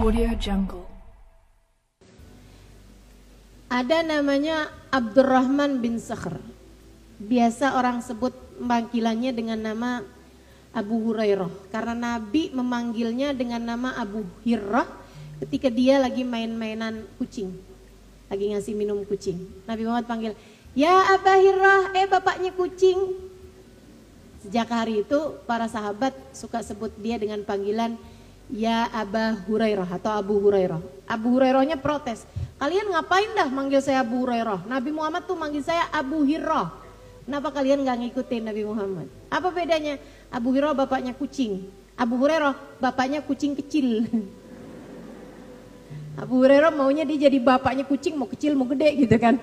Audio Jungle. Ada namanya Abdurrahman bin Sakhr. Biasa orang sebut panggilannya dengan nama Abu Hurairah. Karena Nabi memanggilnya dengan nama Abu Hirrah ketika dia lagi main-mainan kucing. Lagi ngasih minum kucing. Nabi Muhammad panggil, "Ya Abu Hirrah, bapaknya kucing." Sejak hari itu para sahabat suka sebut dia dengan panggilan Ya Aba Hurairah atau Abu Hurairah. Abu Hurairahnya protes, "Kalian ngapain dah manggil saya Abu Hurairah? Nabi Muhammad tuh manggil saya Abu Hirrah. Kenapa kalian gak ngikutin Nabi Muhammad? Apa bedanya? Abu Hirrah bapaknya kucing, Abu Hurairah bapaknya kucing kecil." Abu Hurairah maunya dia jadi bapaknya kucing, mau kecil mau gede gitu kan.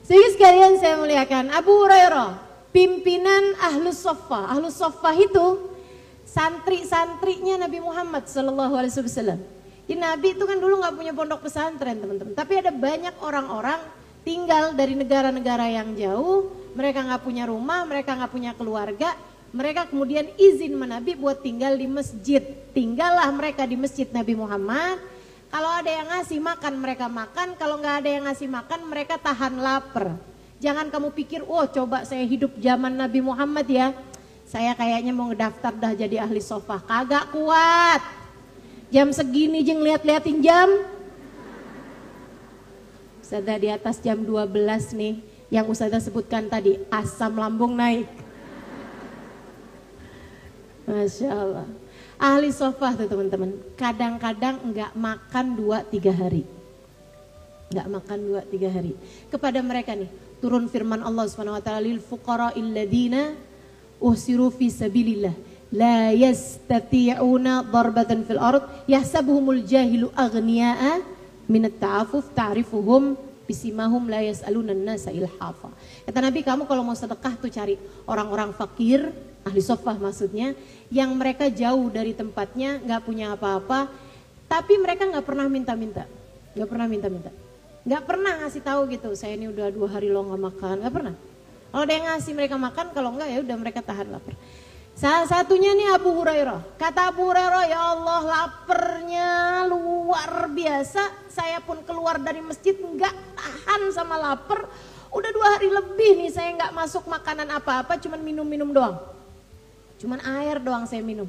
Sehingga sekalian saya muliakan, Abu Hurairah pimpinan Ahlus Soffah. Ahlus Soffah itu santri-santrinya Nabi Muhammad SAW. Jadi Nabi itu kan dulu gak punya pondok pesantren teman-teman. Tapi ada banyak orang-orang tinggal dari negara-negara yang jauh. Mereka gak punya rumah, mereka gak punya keluarga. Mereka kemudian izin sama Nabi buat tinggal di masjid. Tinggallah mereka di masjid Nabi Muhammad. Kalau ada yang ngasih makan mereka makan. Kalau gak ada yang ngasih makan mereka tahan lapar. Jangan kamu pikir, oh coba saya hidup zaman Nabi Muhammad ya. Saya kayaknya mau ngedaftar dah jadi ahli sofa. Kagak kuat. Jam segini jeng lihat-liatin jam. Sudah di atas jam 12 nih. Yang Ustazah sebutkan tadi, asam lambung naik. Masya Allah. Ahli sofa tuh teman-teman. Kadang-kadang enggak makan 2-3 hari. Enggak makan 2-3 hari. Kepada mereka nih. Turun firman Allah Subhanahu wa taala, lil fuqara'il ladzina uhsiru fi sabilillah la yastati'una darbatan fil ard yahsabuhumul jahilu aghniya'a minat ta'afuf ta'rifuhum bisimahum la yas'aluna an-nasa ilhafa. Kata Nabi, kamu kalau mau sedekah tuh cari orang-orang fakir, ahli soffah maksudnya, yang mereka jauh dari tempatnya, enggak punya apa-apa, tapi mereka enggak pernah minta-minta. Enggak pernah minta-minta. Gak pernah ngasih tahu gitu, saya ini udah 2 hari lo gak makan, gak pernah. Kalau ada yang ngasih mereka makan, kalau enggak ya udah mereka tahan lapar. Salah satunya nih Abu Hurairah. Kata Abu Hurairah, ya Allah laparnya luar biasa. Saya pun keluar dari masjid gak tahan sama lapar. Udah 2 hari lebih nih saya gak masuk makanan apa-apa, cuman minum-minum doang. Cuman air doang saya minum.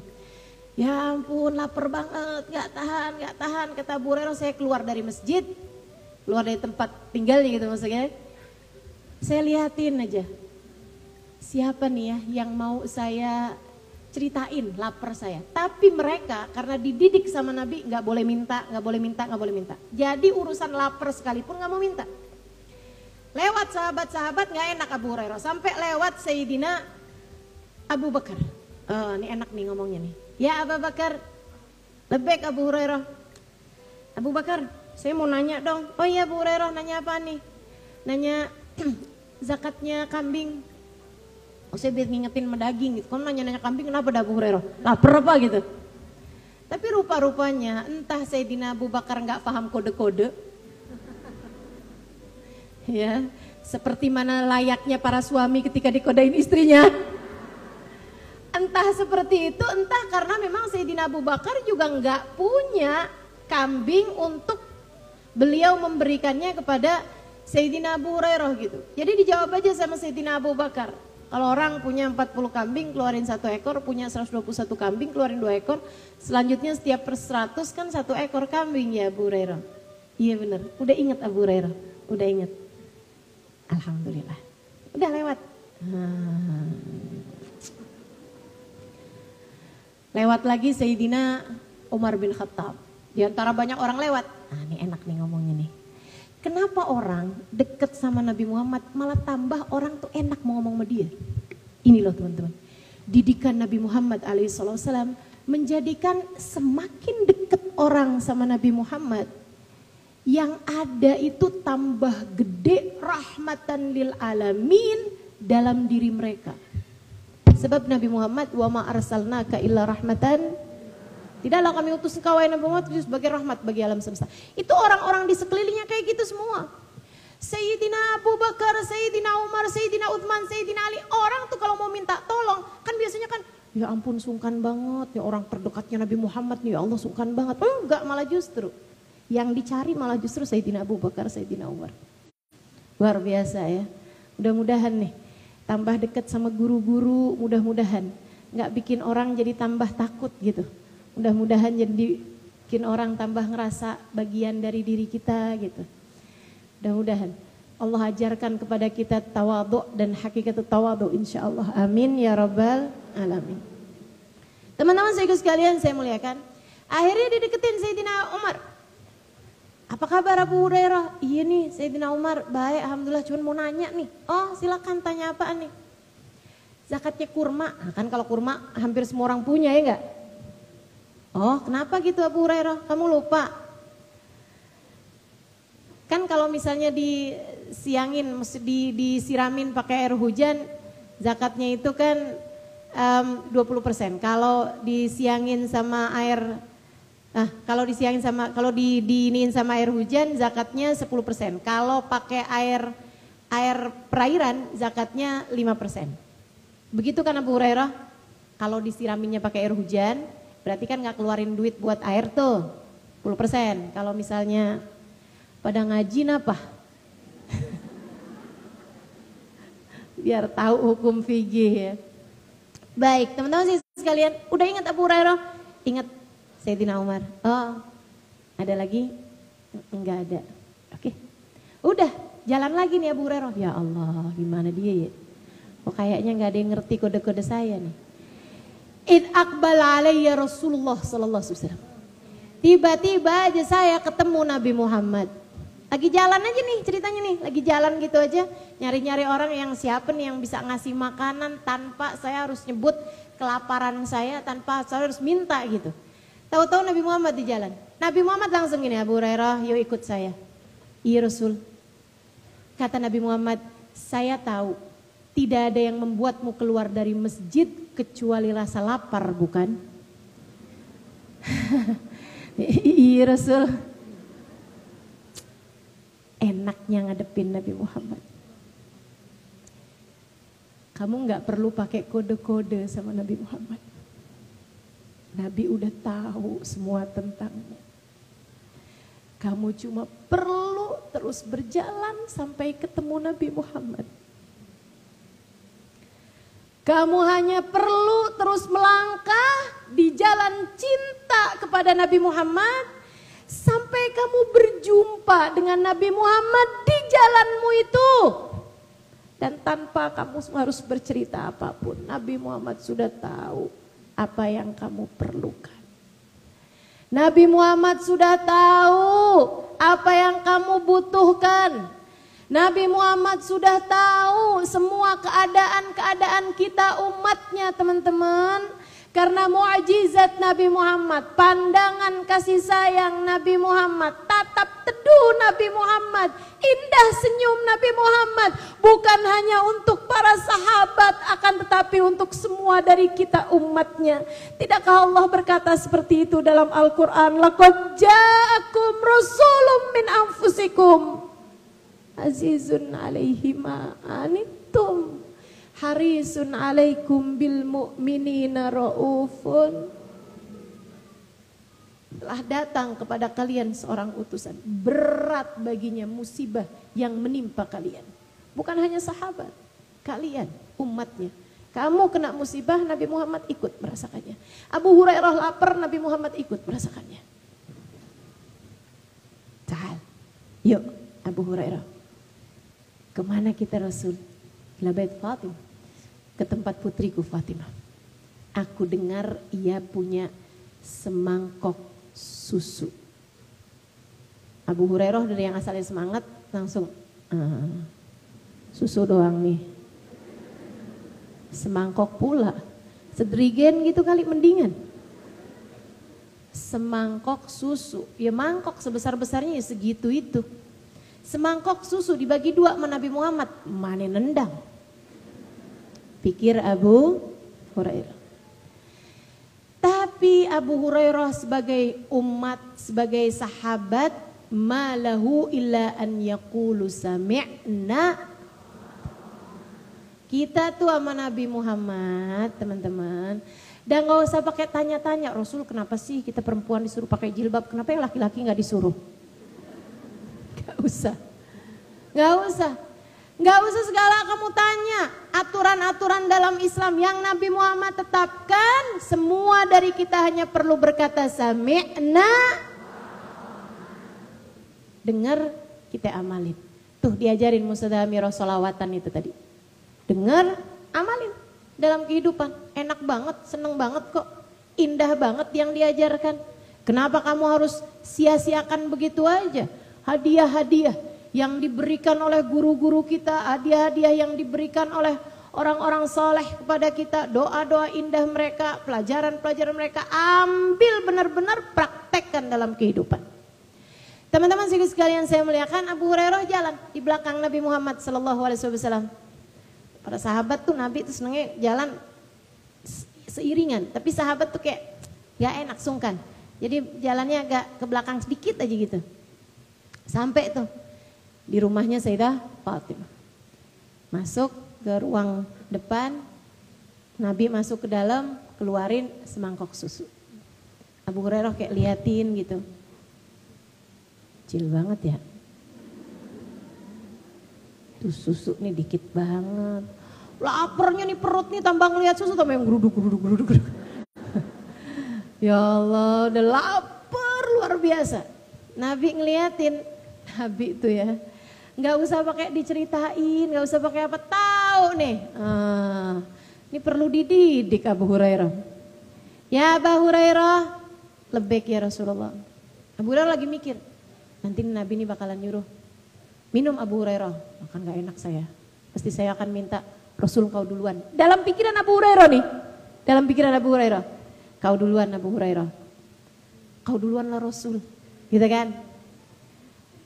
Ya ampun lapar banget, gak tahan. Kata Abu Hurairah, saya keluar dari masjid. Keluar dari tempat tinggalnya gitu maksudnya. Saya liatin aja. Siapa nih ya yang mau saya ceritain lapar saya. Tapi mereka karena dididik sama Nabi gak boleh minta. Jadi urusan lapar sekalipun gak mau minta. Lewat sahabat-sahabat gak enak Abu Hurairah. Sampai lewat Sayyidina Abu Bakar. Oh ini enak nih ngomongnya nih. Ya Abu Bakar. Lebek Abu Hurairah. Abu Bakar, saya mau nanya dong. Oh iya Bu Hurairah, nanya apa nih? Nanya zakatnya kambing. Oh saya biar ngingetin sama daging gitu. Kamu nanya kambing kenapa dah Bu Hurairah? Lapar apa gitu? Tapi rupa-rupanya entah Sayyidina Abu Bakar gak paham kode-kode. Ya, seperti mana layaknya para suami ketika dikodain istrinya. Entah seperti itu, entah karena memang Sayyidina Abu Bakar juga gak punya kambing untuk beliau memberikannya kepada Sayyidina Abu Hurairah gitu. Jadi dijawab aja sama Sayyidina Abu Bakar. Kalau orang punya 40 kambing keluarin 1 ekor, punya 121 kambing keluarin 2 ekor. Selanjutnya setiap per 100 kan 1 ekor kambing ya Abu Hurairah. Iya benar, udah ingat Abu Hurairah, udah ingat. Alhamdulillah, udah lewat. Lewat lagi Sayyidina Umar bin Khattab. Di antara banyak orang lewat. Nah ini enak nih ngomongnya nih. Kenapa orang deket sama Nabi Muhammad malah tambah orang tuh enak mau ngomong sama dia. Ini loh teman-teman. Didikan Nabi Muhammad alaihissalam menjadikan semakin deket orang sama Nabi Muhammad. Yang ada itu tambah gede rahmatan lil alamin dalam diri mereka. Sebab Nabi Muhammad wa ma arsalnaka illa rahmatan. Tidaklah kami utus engkau wahai Nabi Muhammad sebagai rahmat bagi alam semesta. Itu orang-orang di sekelilingnya kayak gitu semua. Sayyidina Abu Bakar, Sayyidina Umar, Sayyidina Uthman, Sayyidina Ali. Orang tuh kalau mau minta tolong, kan biasanya kan Ya ampun sungkan banget, ya orang terdekatnya Nabi Muhammad nih, ya Allah sungkan banget. Enggak, malah justru yang dicari malah justru Sayyidina Abu Bakar, Sayyidina Umar. Luar biasa ya. Mudah-mudahan nih tambah dekat sama guru-guru, mudah-mudahan nggak bikin orang jadi tambah takut gitu. Mudah-mudahan jadi bikin orang tambah ngerasa bagian dari diri kita gitu. Mudah-mudahan Allah ajarkan kepada kita tawadhu dan hakikat tawadhu insyaallah. Amin ya rabbal alamin. Teman-teman saya sekalian saya muliakan. Akhirnya dideketin Sayyidina Umar. Apa kabar Abu Hurairah? Iya nih Sayyidina Umar, baik alhamdulillah, cuman mau nanya nih. Oh silakan tanya apaan nih? Zakatnya kurma. Nah, kan kalau kurma hampir semua orang punya ya enggak? Oh kenapa gitu Abu Hurairah? Kamu lupa? Kan kalau misalnya disiangin, mesti disiramin pakai air hujan, zakatnya itu kan 20%. Kalau disiangin sama air, kalau diiniin sama air hujan, zakatnya 10%. Kalau pakai air perairan, zakatnya 5%. Begitu kan Abu Hurairah? Kalau disiraminnya pakai air hujan, berarti kan nggak keluarin duit buat air tuh, 10%. Kalau misalnya pada ngaji apa? Biar tahu hukum fikih ya. Baik, teman-teman sekalian, udah ingat Abu Hurairah? Ingat Sayyidina Umar. Oh, ada lagi? Enggak ada. Oke. Udah, jalan lagi nih Abu Hurairah. Ya Allah, gimana dia ya? Oh, kayaknya enggak ada yang ngerti kode-kode saya nih. Id aqbal alayya Rasulullah sallallahu alaihi wasallam. Tiba-tiba aja saya ketemu Nabi Muhammad. Lagi jalan aja nih ceritanya nih, lagi jalan gitu aja, nyari-nyari orang yang siapa nih yang bisa ngasih makanan tanpa saya harus nyebut kelaparan saya, tanpa saya harus minta gitu. Tahu-tahu Nabi Muhammad di jalan. Nabi Muhammad langsung gini, Abu Hurairah, yuk ikut saya. Iya Rasul. Kata Nabi Muhammad, saya tahu tidak ada yang membuatmu keluar dari masjid kecuali rasa lapar, bukan? Iya Rasul. Enaknya ngadepin Nabi Muhammad. Kamu nggak perlu pakai kode-kode sama Nabi Muhammad. Nabi udah tahu semua tentangmu. Kamu cuma perlu terus berjalan sampai ketemu Nabi Muhammad. Kamu hanya perlu terus melangkah di jalan cinta kepada Nabi Muhammad sampai kamu berjumpa dengan Nabi Muhammad di jalanmu itu. Dan tanpa kamu harus bercerita apapun, Nabi Muhammad sudah tahu apa yang kamu perlukan. Nabi Muhammad sudah tahu apa yang kamu butuhkan. Nabi Muhammad sudah tahu semua keadaan-keadaan kita umatnya, teman-teman. Karena mukjizat Nabi Muhammad, pandangan kasih sayang Nabi Muhammad, tatap teduh Nabi Muhammad, indah senyum Nabi Muhammad, bukan hanya untuk para sahabat, akan tetapi untuk semua dari kita umatnya. Tidakkah Allah berkata seperti itu dalam Al-Quran? Laqad ja'akum rasulun min anfusikum azizun alaihi ma anittum harisun alaikum bil mu'minina raufun. Telah datang kepada kalian seorang utusan, berat baginya musibah yang menimpa kalian. Bukan hanya sahabat, kalian umatnya. Kamu kena musibah, Nabi Muhammad ikut merasakannya. Abu Hurairah lapar, Nabi Muhammad ikut merasakannya. Ta'al, yuk Abu Hurairah. Kemana kita Rasul? Ila bait Fatimah, ke tempat putriku Fatimah. Aku dengar ia punya semangkok susu. Abu Hurairah dari yang asalnya semangat langsung susu doang nih. Semangkok pula, sedrigen gitu kali mendingan. Semangkok susu, ya mangkok sebesar-besarnya ya segitu itu. Semangkok susu dibagi dua sama Nabi Muhammad, mana nendang? Pikir Abu Hurairah. Tapi Abu Hurairah sebagai umat, sebagai sahabat, malahu illa an yaqulu sami'na. Kita tuh sama Nabi Muhammad, teman-teman, Dan gak usah pakai tanya-tanya, Rasul kenapa sih kita perempuan disuruh pakai jilbab, kenapa yang laki-laki gak disuruh? Gak usah. Gak usah. Gak usah segala kamu tanya. Aturan-aturan dalam Islam yang Nabi Muhammad tetapkan, semua dari kita hanya perlu berkata sami'na. Dengar, kita amalin. Tuh diajarin Mustadhamirah sholawatan itu tadi. Dengar, amalin. Dalam kehidupan, enak banget, seneng banget kok. Indah banget yang diajarkan. Kenapa kamu harus sia-siakan begitu aja? Hadiah-hadiah yang diberikan oleh guru-guru kita, hadiah-hadiah yang diberikan oleh orang-orang soleh kepada kita, doa-doa indah mereka, pelajaran-pelajaran mereka, ambil benar-benar praktekkan dalam kehidupan. Teman-teman sekalian saya muliakan, Abu Hurairah jalan di belakang Nabi Muhammad SAW. Para sahabat tuh Nabi tuh senengnya jalan seiringan, tapi sahabat tuh kayak gak enak, sungkan. Jadi jalannya agak ke belakang sedikit aja gitu. Sampai tuh di rumahnya Sayyidah Fatimah. Masuk ke ruang depan, Nabi masuk ke dalam, keluarin semangkok susu. Abu Hurairah kayak liatin gitu. Kecil banget ya. Tuh susu nih dikit banget. Laparnya nih perut nih tambah ngeliat susu tambah yang geruduk. Ya Allah, udah lapar luar biasa. Nabi ngeliatin, Nabi itu ya, nggak usah pakai diceritain, nggak usah pakai apa, tahu nih. Ini perlu dididik Abu Hurairah. Ya Abu Hurairah, lebek ya Rasulullah. Abu Hurairah lagi mikir, nanti Nabi ini bakalan nyuruh minum Abu Hurairah, makan gak enak saya. Pasti saya akan minta Rasul kau duluan. Dalam pikiran Abu Hurairah nih, dalam pikiran Abu Hurairah, kau duluan Abu Hurairah, kau duluan lah Rasul, gitu kan?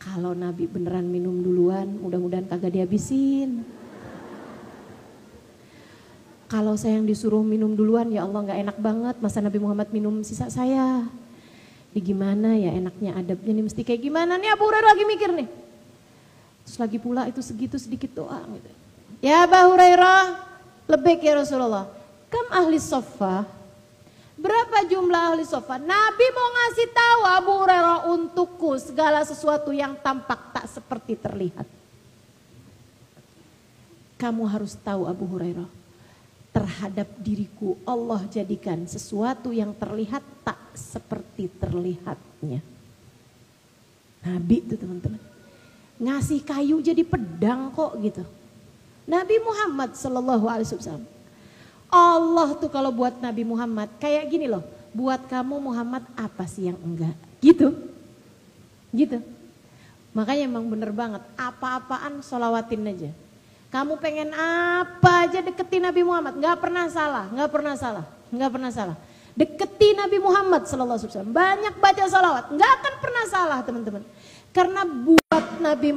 Kalau Nabi beneran minum duluan, mudah-mudahan kagak dihabisin. Kalau saya yang disuruh minum duluan, ya Allah gak enak banget, masa Nabi Muhammad minum sisa saya. Ini gimana ya enaknya adabnya nih, mesti kayak gimana nih? Abu Hurairah lagi mikir nih. Terus lagi pula itu segitu sedikit doang gitu. Ya Abu Hurairah, lebek ya Rasulullah. Kam ahli sofa? Berapa jumlah ahli sofa? Nabi mau ngasih tahu Abu Hurairah, untukku segala sesuatu yang tampak tak seperti terlihat. Kamu harus tahu Abu Hurairah, terhadap diriku Allah jadikan sesuatu yang terlihat tak seperti terlihatnya. Nabi itu teman-teman. Ngasih kayu jadi pedang kok gitu. Nabi Muhammad SAW. Allah tuh kalau buat Nabi Muhammad kayak gini loh. Buat kamu Muhammad apa sih yang enggak? Gitu. Gitu. Makanya emang bener banget. Apa-apaan sholawatin aja. Kamu pengen apa aja deketin Nabi Muhammad. Gak pernah salah. Gak pernah salah. Gak pernah salah. Deketin Nabi Muhammad SAW. Banyak baca sholawat. Gak akan pernah salah teman-teman. Karena buat Nabi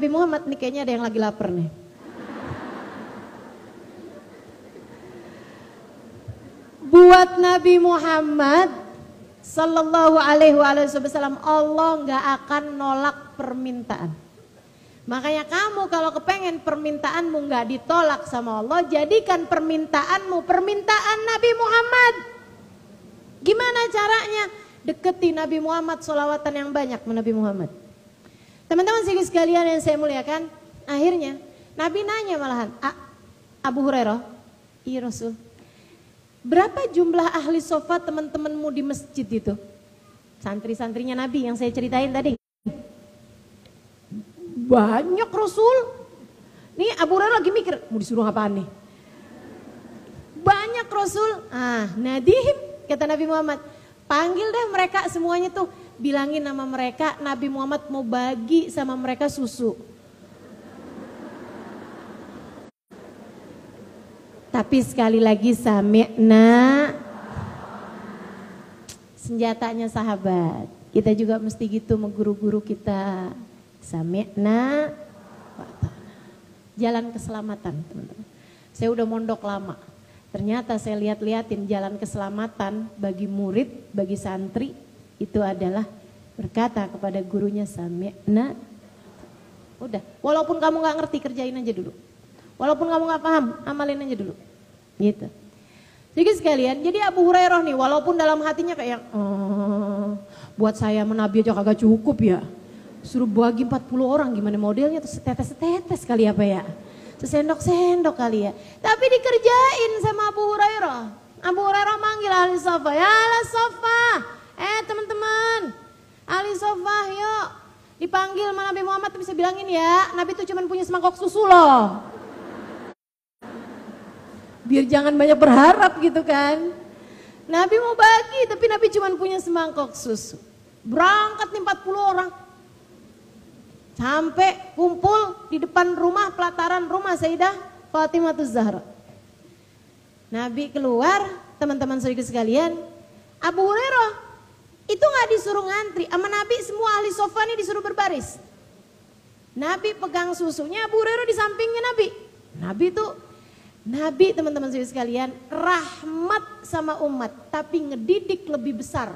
Muhammad, nih kayaknya ada yang lagi lapar nih. Buat Nabi Muhammad Sallallahu alaihi wasallam, Allah nggak akan nolak permintaan. Makanya kamu kalau kepengen permintaanmu nggak ditolak sama Allah, jadikan permintaanmu permintaan Nabi Muhammad. Gimana caranya? Deketi Nabi Muhammad, sholawatan yang banyak Nabi Muhammad. Teman-teman sekalian yang saya muliakan, akhirnya Nabi nanya malahan, Abu Hurairah, iya Rasul, berapa jumlah ahli sofa teman-temanmu di masjid itu? Santri-santrinya Nabi yang saya ceritain tadi. Banyak Rasul. Nih Abu Hurairah lagi mikir, mau disuruh apaan nih? Banyak Rasul. Nadihim. Kata Nabi Muhammad, panggil deh mereka semuanya tuh, bilangin nama mereka Nabi Muhammad mau bagi sama mereka susu. Tapi sekali lagi sami'na, senjatanya sahabat. Kita juga mesti gitu mengguru-guru kita. Sami'na, jalan keselamatan teman-teman. Saya udah mondok lama. Ternyata saya lihat-liatin jalan keselamatan bagi murid, bagi santri itu adalah berkata kepada gurunya sami'na Udah, walaupun kamu nggak ngerti kerjain aja dulu. Walaupun kamu nggak paham, amalin aja dulu. Gitu. Jadi sekalian, jadi Abu Hurairah nih walaupun dalam hatinya kayak buat saya menabi aja kagak cukup ya. Suruh bagi 40 orang gimana modelnya tuh setetes-setetes kali apa ya. Sesendok-sendok kali ya. Tapi dikerjain sama Abu Hurairah. Abu Hurairah manggil ahli sofa, ya ahli sofa. Teman-teman, ahli sofa yuk. Dipanggil sama Nabi Muhammad bisa bilangin ya, Nabi tuh cuma punya semangkok susu loh. Biar jangan banyak berharap gitu kan. Nabi mau bagi tapi Nabi cuma punya semangkok susu. Berangkat nih 40 orang. Sampai kumpul di depan rumah, pelataran rumah Sayyidah Fatimah Zahra. Nabi keluar, teman-teman saudara sekalian, Abu Hurairah itu nggak disuruh ngantri, sama Nabi semua ahli sofa nih disuruh berbaris. Nabi pegang susunya, Abu Hurairah di sampingnya Nabi. Nabi teman-teman saudara sekalian rahmat sama umat, tapi ngedidik lebih besar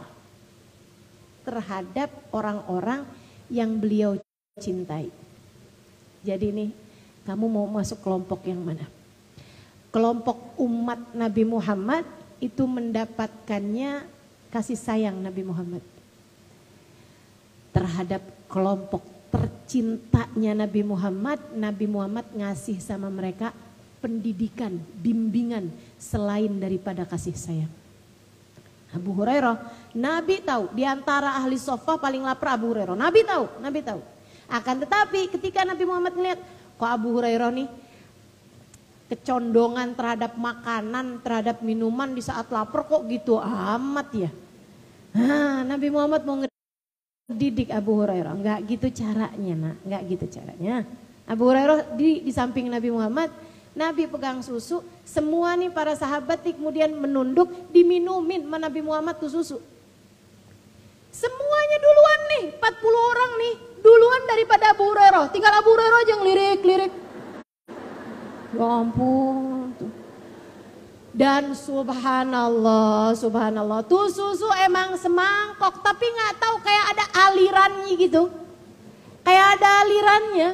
terhadap orang-orang yang beliau cintai. Jadi nih, kamu mau masuk kelompok yang mana? Kelompok umat Nabi Muhammad itu mendapatkannya kasih sayang Nabi Muhammad. Terhadap kelompok tercintanya Nabi Muhammad ngasih sama mereka pendidikan, bimbingan selain daripada kasih sayang. Abu Hurairah, Nabi tahu di antara ahli sofa paling lapar Abu Hurairah. Nabi tahu. Akan tetapi ketika Nabi Muhammad melihat kok Abu Hurairah nih kecondongan terhadap makanan, terhadap minuman di saat lapar kok gitu amat ya. Nabi Muhammad mau ngedidik Abu Hurairah, enggak gitu caranya nak, enggak gitu caranya. Abu Hurairah di samping Nabi Muhammad, Nabi pegang susu, semua nih para sahabat nih kemudian menunduk diminumin sama Nabi Muhammad tuh susu. Semuanya duluan nih, 40 orang nih duluan daripada Abu Hurairah. Tinggal Abu Hurairah aja ngelirik-lirik. Ya ampun. Dan subhanallah, tuh susu emang semangkok tapi gak tahu kayak ada alirannya gitu. Kayak ada alirannya.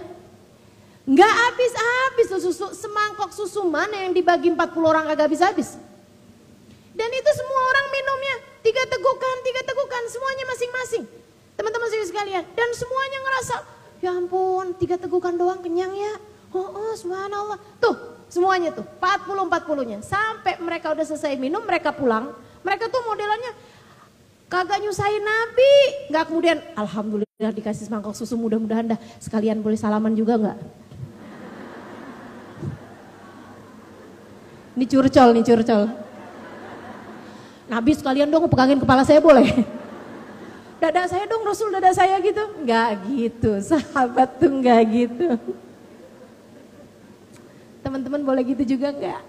Gak habis-habis tuh susu, semangkok susu mana yang dibagi 40 orang kagak habis-habis. Dan itu semua orang minumnya, 3 tegukan, semuanya masing-masing. Teman-teman sekalian, dan semuanya ngerasa, ya ampun 3 tegukan doang kenyang ya. Oh subhanallah. Tuh semuanya tuh 40-40-nya. Sampai mereka udah selesai minum mereka pulang. Mereka tuh modelannya kagak nyusahin Nabi. Gak kemudian alhamdulillah dikasih semangkok susu mudah-mudahan dah sekalian boleh salaman juga gak? Ini curcol. Nabi sekalian dong pegangin kepala saya boleh? Dada saya dong Rasul, dada saya gitu. Gak gitu, sahabat tuh gak gitu. Teman-teman boleh gitu juga enggak?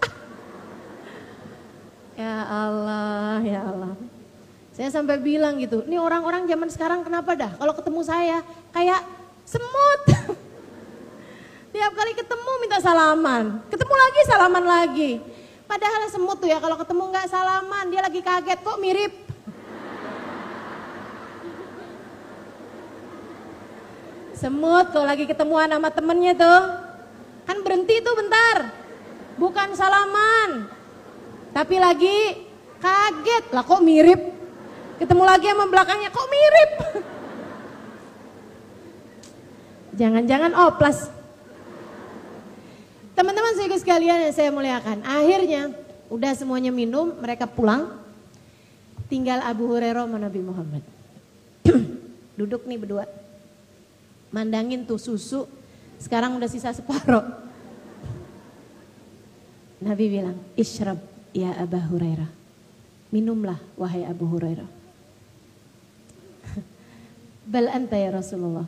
Ya Allah. Saya sampai bilang gitu, nih orang-orang zaman sekarang kenapa dah? Kalau ketemu saya kayak semut. Tiap kali ketemu minta salaman, ketemu lagi salaman lagi. Padahal semut tuh ya kalau ketemu enggak salaman, dia lagi kaget kok mirip. Semut kalau lagi ketemuan sama temennya tuh, kan berhenti tuh bentar, bukan salaman, tapi lagi kaget lah kok mirip, ketemu lagi sama belakangnya kok mirip, jangan-jangan oplas. Teman-teman sekalian yang saya muliakan, akhirnya udah semuanya minum, mereka pulang, tinggal Abu Hurairah sama Nabi Muhammad, duduk nih berdua, mandangin tuh susu. Sekarang udah sisa separuh. Nabi bilang, isyrab ya Abu Hurairah. Minumlah wahai Abu Hurairah. Bal anta ya Rasulullah.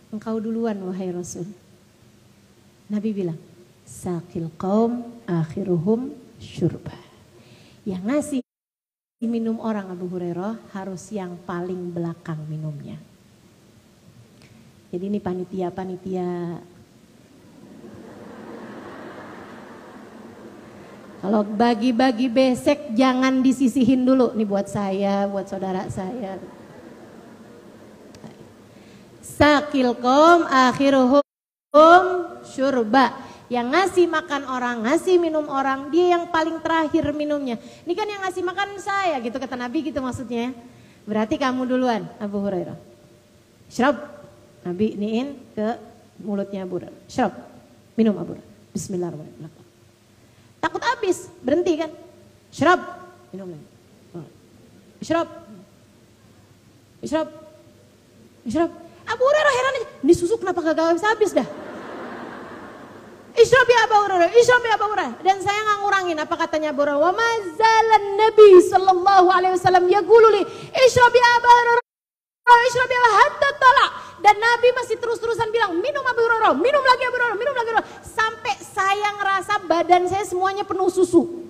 Engkau duluan wahai Rasul. Nabi bilang, saqil qaum akhiruhum syurba. Yang ngasih minum orang Abu Hurairah harus yang paling belakang minumnya. Jadi ini panitia. Kalau bagi-bagi besek jangan disisihin dulu. Nih buat saya, buat saudara saya. Saqil qaum akhiruhum syurba. Yang ngasih makan orang, ngasih minum orang, dia yang paling terakhir minumnya. Ini kan yang ngasih makan saya gitu kata Nabi gitu maksudnya. Berarti kamu duluan Abu Hurairah. Syarab. Nabi niin ke mulutnya Abu Hurairah. Syarab. Minum Abu Hurairah. Bismillahirrahmanirrahim. Takut habis, berhenti kan. Syarab. Minum lagi. Syarab. Syarab. Syarab. Abu Hurairah heran aja. Ini susu kenapa kagak habis dah. Isyrab ya Abu Hurairah, isyrab ya Abu Hurairah. Dan saya nggak ngurangin apa katanya Abu Hurairah. Wa mazalan Nabi sallallahu alaihi wasallam yaqulu li isyrab ya Abu Hurairah, isyrab ya hatta talak. Dan Nabi masih terus-terusan bilang, minum Abu Hurairah, minum lagi Abu Hurairah, minum lagi Abu Hurairah. Sampai saya ngerasa badan saya semuanya penuh susu.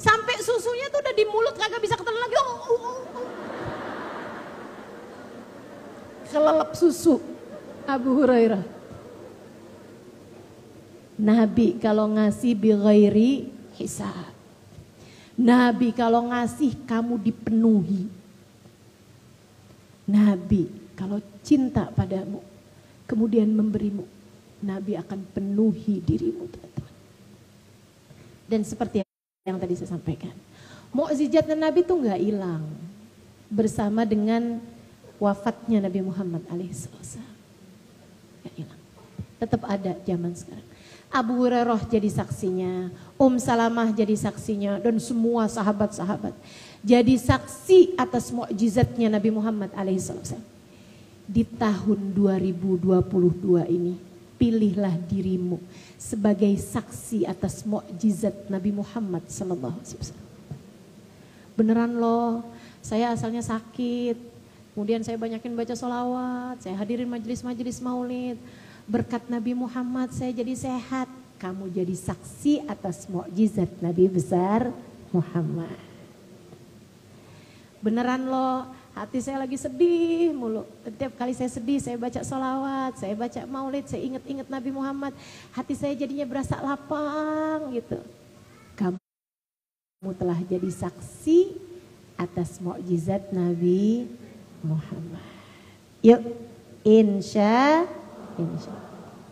Sampai susunya tuh udah di mulut kagak bisa ketelan lagi. Kelelep susu Abu Hurairah. Nabi kalau ngasih bi ghairi hisab. Nabi kalau ngasih kamu dipenuhi. Nabi kalau cinta padamu kemudian memberimu, Nabi akan penuhi dirimu, teman-teman. Dan seperti yang tadi saya sampaikan, mukjizatnya Nabi itu nggak hilang bersama dengan wafatnya Nabi Muhammad alaihissalam. Nggak hilang, tetap ada zaman sekarang. Abu Hurairah jadi saksinya, Salamah jadi saksinya, dan semua sahabat-sahabat jadi saksi atas mukjizatnya Nabi Muhammad alaihissalam. Di tahun 2022 ini, pilihlah dirimu sebagai saksi atas mukjizat Nabi Muhammad sallallahu alaihi wasallam. Beneran loh, saya asalnya sakit, kemudian saya banyakin baca sholawat, saya hadirin majelis-majelis maulid. Berkat Nabi Muhammad saya jadi sehat. Kamu jadi saksi atas mukjizat Nabi besar Muhammad. Beneran loh, hati saya lagi sedih mulu. Setiap kali saya sedih, saya baca sholawat, saya baca maulid, saya ingat-ingat Nabi Muhammad. Hati saya jadinya berasa lapang gitu. Kamu telah jadi saksi atas mukjizat Nabi Muhammad. Yuk, insya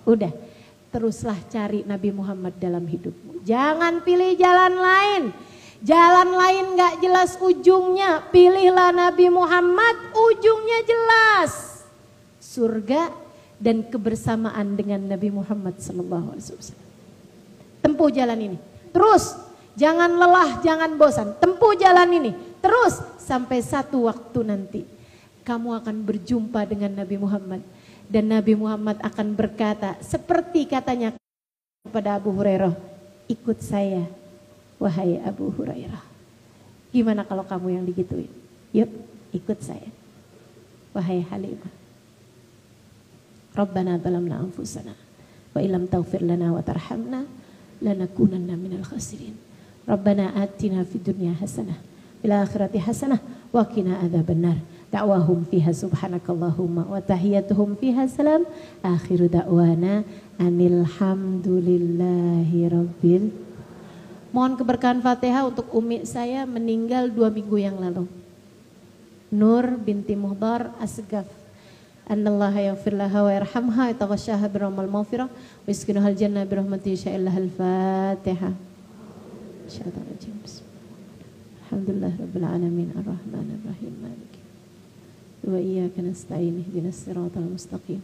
udah, teruslah cari Nabi Muhammad dalam hidupmu. Jangan pilih jalan lain. Jalan lain gak jelas ujungnya. Pilihlah Nabi Muhammad, ujungnya jelas. Surga dan kebersamaan dengan Nabi Muhammad sallallahu alaihi wasallam. Tempuh jalan ini. Terus, jangan lelah, jangan bosan. Tempuh jalan ini. Terus sampai satu waktu nanti kamu akan berjumpa dengan Nabi Muhammad. Dan Nabi Muhammad akan berkata seperti katanya kepada Abu Hurairah, ikut saya wahai Abu Hurairah. Gimana kalau kamu yang digituin? Yuk ikut saya wahai Halimah. Rabbana zalamna anfusana wa illam taghfir lana wa tarhamna lanakunanna minal khasirin. Rabbana atina fid dunya hasanah fil akhirati hasanah wa qina adzabannar. Da'wahum fiha subhanakallahumma wa tahiyyatuhum fiha salam. Akhiru da'wana anilhamdulillahi rabbil. Mohon keberkahan Fatihah untuk umi saya meninggal 2 minggu yang lalu. Nur binti Muhdar Asgaf. Annallaha yaghfir laha wa yarhamha wa taghashaha birahmal maghfirah wa yaskinuhal jannah birahmatihi sya'illahal Fatihah. Alhamdulillah rabbil alamin arrahmanir rahim maliki wa iyyaka nasta'in ihdinas siratal mustaqim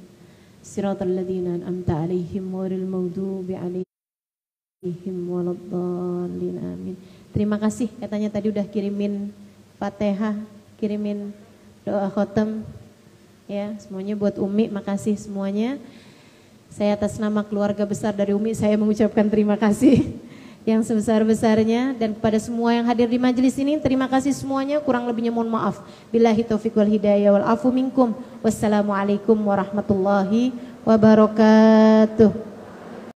siratal ladzina an'amta 'alaihim ghairil maghdubi 'alaihim waladdallin amin. Terima kasih katanya tadi udah kirimin Fatihah, kirimin doa khotam ya, semuanya buat Umi, makasih semuanya. Saya atas nama keluarga besar dari Umi saya mengucapkan terima kasih yang sebesar-besarnya, dan kepada semua yang hadir di majelis ini terima kasih semuanya, kurang lebihnya mohon maaf. Billahi taufiq wal hidayah wal afu minkum. Wassalamualaikum warahmatullahi wabarakatuh.